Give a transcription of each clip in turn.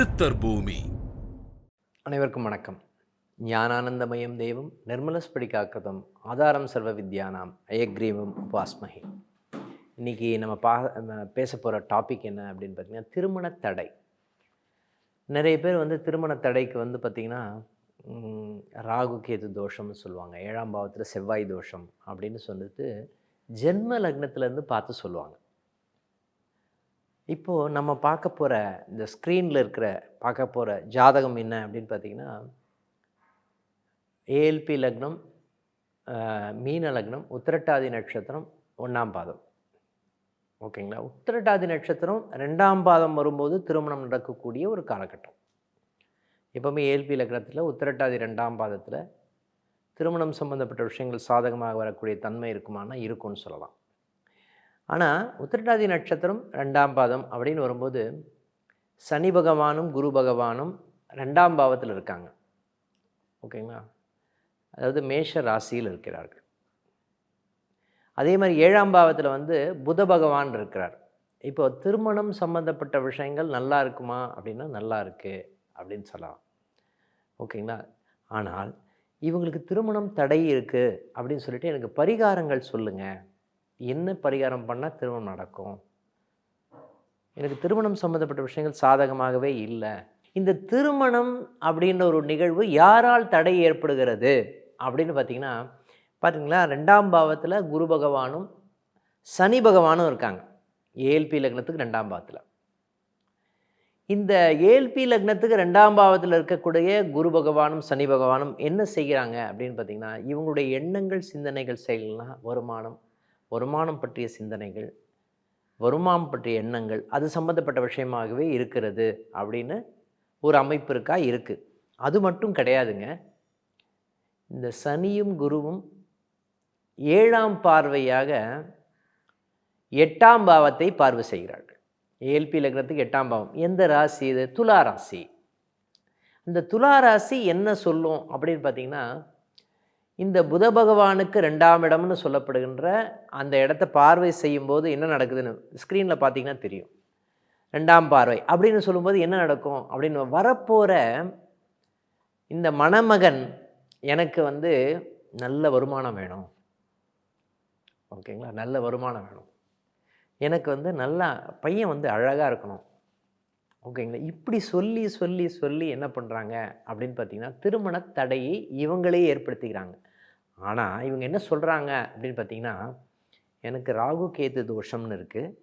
சித்தர் பூமி. அனைவருக்கும் வணக்கம். ஞானானந்தமயம் தேவம் நிர்மலஸ்படி காக்கதம் ஆதாரம் சர்வ வித்யானாம் அயக்ரீவம் உபாஸ்மஹி. இன்றைக்கி நம்ம பேச போகிற டாபிக் என்ன அப்படின்னு பார்த்திங்கன்னா, திருமண தடை. நிறைய பேர் திருமண தடைக்கு பார்த்திங்கன்னா ராகு கேது தோஷம்னு சொல்லுவாங்க. 7ஆம் பாவத்தில் செவ்வாய் தோஷம் அப்படின்னு சொல்லிட்டு ஜென்ம லக்னத்துலேருந்து பார்த்து சொல்லுவாங்க. இப்போது நம்ம பார்க்க போகிற இந்த ஸ்க்ரீனில் பார்க்க போகிற ஜாதகம் என்ன அப்படின்னு பார்த்திங்கன்னா, ஏஎல்பி லக்னம், மீன லக்னம், உத்திரட்டாதி நட்சத்திரம் 1ஆம் பாதம். ஓகேங்களா? உத்திரட்டாதி நட்சத்திரம் 2ஆம் பாதம் வரும்போது திருமணம் நடக்கக்கூடிய ஒரு காலகட்டம். எப்போவுமே ஏஎல்பி லக்னத்தில் உத்திரட்டாதி 2ஆம் பாதத்தில் திருமணம் சம்மந்தப்பட்ட விஷயங்கள் சாதகமாக வரக்கூடிய தன்மை இருக்குமானா இருக்கும்னு சொல்லலாம். ஆனால் உத்திரட்டாதி நட்சத்திரம் 2ஆம் பாதம் அப்படின்னு வரும்போது சனி பகவானும் குரு பகவானும் 2ஆம் பாவத்தில் இருக்காங்க. ஓகேங்களா? அதாவது மேஷ ராசியில் இருக்கிறார்கள். அதே மாதிரி 7ஆம் பாவத்தில் புத பகவான் இருக்கிறார். இப்போ திருமணம் சம்மந்தப்பட்ட விஷயங்கள் நல்லா இருக்குமா அப்படின்னா நல்லா இருக்குது அப்படின்னு சொல்லலாம். ஓகேங்களா? ஆனால் இவங்களுக்கு திருமணம் தடை இருக்குது அப்படின்னு சொல்லிட்டு எனக்கு பரிகாரங்கள் சொல்லுங்கள், என்ன பரிகாரம் பண்ணால் திருமணம் நடக்கும், எனக்கு திருமணம் சம்மந்தப்பட்ட விஷயங்கள் சாதகமாகவே இல்லை, இந்த திருமணம் அப்படின்ற ஒரு நிகழ்வு யாரால் தடை ஏற்படுகிறது அப்படின்னு பார்த்தீங்களா, 2ஆம் பாவத்தில் குரு பகவானும் சனி பகவானும் இருக்காங்க. ஏஎல்பி லக்னத்துக்கு 2ஆம் பாவத்தில். இந்த ஏஎல்பி லக்னத்துக்கு 2ஆம் பாவத்தில் இருக்கக்கூடிய குரு பகவானும் சனி பகவானும் என்ன செய்கிறாங்க அப்படின்னு பார்த்தீங்கன்னா, இவங்களுடைய எண்ணங்கள், சிந்தனைகள், செயல்கள்லாம் வருமானம் பற்றிய சிந்தனைகள், வருமானம் பற்றிய எண்ணங்கள், அது சம்மந்தப்பட்ட விஷயமாகவே இருக்கிறது அப்படின்னு ஒரு அமைப்பு இருக்குது. அது மட்டும் கிடையாதுங்க. இந்த சனியும் குருவும் 7ஆம் பார்வையாக 8ஆம் பாவத்தை பார்வை செய்கிறார்கள். ஏஎல்பி லக்னத்துக்கு 8ஆம் பாவம் எந்த ராசி? இது துலா ராசி. இந்த துலா ராசி என்ன சொல்லும் அப்படின்னு பார்த்தீங்கன்னா, இந்த புத பகவானுக்கு 2ஆம் இடம்னு சொல்லப்படுகின்ற அந்த இடத்த பார்வை செய்யும்போது என்ன நடக்குதுன்னு ஸ்க்ரீனில் பார்த்தீங்கன்னா தெரியும். 2ஆம் பார்வை அப்படின்னு சொல்லும்போது என்ன நடக்கும் அப்படின்னு, வரப்போகிற இந்த மணமகன் எனக்கு நல்ல வருமானம் வேணும். ஓகேங்களா? நல்ல வருமானம் வேணும். எனக்கு நல்லா பையன் அழகாக இருக்கணும். ஓகேங்களா? இப்படி சொல்லி சொல்லி சொல்லி என்ன பண்ணுறாங்க அப்படின்னு பார்த்தீங்கன்னா, திருமண தடையை இவங்களே ஏற்படுத்திக்கிறாங்க. ஆனால் இவங்க என்ன சொல்கிறாங்க அப்படின்னு பார்த்தீங்கன்னா, எனக்கு ராகு கேது தோஷம்னு இருக்குது,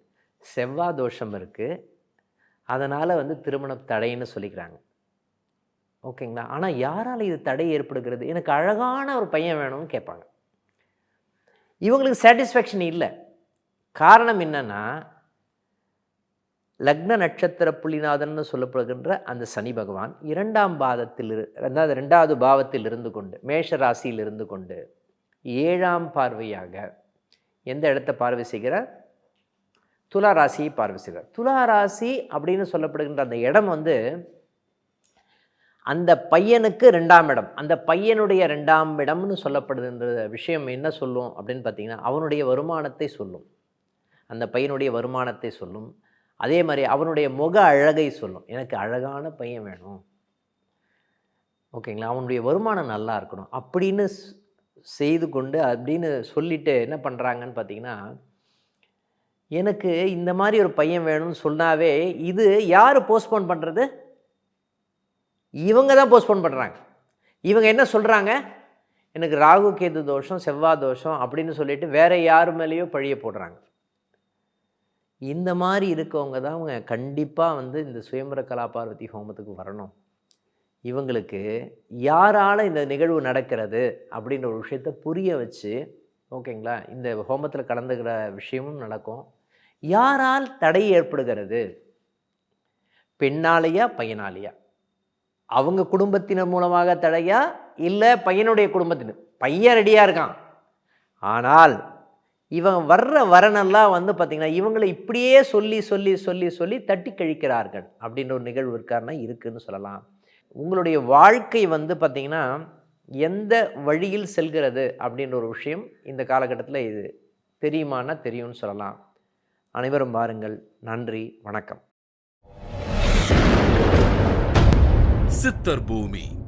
செவ்வாய் தோஷம் இருக்குது, அதனால் திருமண தடைன்னு சொல்லிக்கிறாங்க. ஓகேங்களா? ஆனால் யாரால் இது தடை ஏற்படுகிறது? எனக்கு அழகான ஒரு பையன் வேணும்னு கேட்பாங்க. இவங்களுக்கு சாட்டிஸ்ஃபேக்ஷன் இல்லை. காரணம் என்னன்னா, லக்ன நட்சத்திர புள்ளிநாதன்னு சொல்லப்படுகின்ற அந்த சனி பகவான் 2ஆம் பாதத்தில், அதாவது 2வது பாவத்தில் இருந்து கொண்டு, மேஷ ராசியில் இருந்து கொண்டு 7ஆம் பார்வையாக எந்த இடத்தை பார்வை செய்கிறார்? துலா ராசியை பார்வை செய்கிறார். துலா ராசி அப்படின்னு சொல்லப்படுகின்ற அந்த இடம் அந்த பையனுக்கு 2ஆம் இடம். அந்த பையனுடைய 2ஆம் இடம்னு சொல்லப்படுகின்ற விஷயம் என்ன சொல்லும் அப்படின்னு பார்த்தீங்கன்னா, அவனுடைய வருமானத்தை சொல்லும். அந்த பையனுடைய வருமானத்தை சொல்லும். அதே மாதிரி அவனுடைய முக அழகை சொல்லும். எனக்கு அழகான பையன் வேணும். ஓகேங்களா? அவனுடைய வருமானம் நல்லா இருக்கணும் அப்படின்னு செய்து கொண்டு அப்படின்னு சொல்லிட்டு என்ன பண்ணுறாங்கன்னு பார்த்தீங்கன்னா, எனக்கு இந்த மாதிரி ஒரு பையன் வேணும்னு சொன்னாவே இது யார் போஸ்ட்போன் பண்ணுறது? இவங்க தான் போஸ்ட்போன் பண்ணுறாங்க. இவங்க என்ன சொல்கிறாங்க? எனக்கு ராகு கேது தோஷம், செவ்வாய் தோஷம் அப்படின்னு சொல்லிட்டு வேறு யார் மேலேயோ பழிய போடுறாங்க. இந்த மாதிரி இருக்கவங்க தான் அவங்க கண்டிப்பாக இந்த சுயம்பர கலாபார்வதி ஹோமத்துக்கு வரணும். இவங்களுக்கு யாரால் இந்த நிகழ்வு நடக்கிறது அப்படின்ற ஒரு விஷயத்தை புரிய வச்சு, ஓகேங்களா, இந்த ஹோமத்தில் கலந்துக்கிற விஷயமும் நடக்கும். யாரால் தடை ஏற்படுகிறது? பெண்ணாலேயா பையனாலேயா? அவங்க குடும்பத்தினர் மூலமாக தடையா, இல்லை பையனுடைய குடும்பத்தினர்? பையன் ரெடியாக இருக்கான், ஆனால் இவன் வர்ற வரனெல்லாம் பார்த்திங்கன்னா இவங்களை இப்படியே சொல்லி சொல்லி சொல்லி சொல்லி தட்டி கழிக்கிறார்கள் அப்படின்ற ஒரு நிகழ்வு இருக்காருன்னா இருக்குதுன்னு சொல்லலாம். உங்களுடைய வாழ்க்கை பார்த்திங்கன்னா எந்த வழியில் செல்கிறது அப்படின்ற ஒரு விஷயம் இந்த காலகட்டத்தில் இது தெரியுமானா தெரியும்னு சொல்லலாம். அனைவரும் பாருங்கள். நன்றி, வணக்கம். சித்தர் பூமி.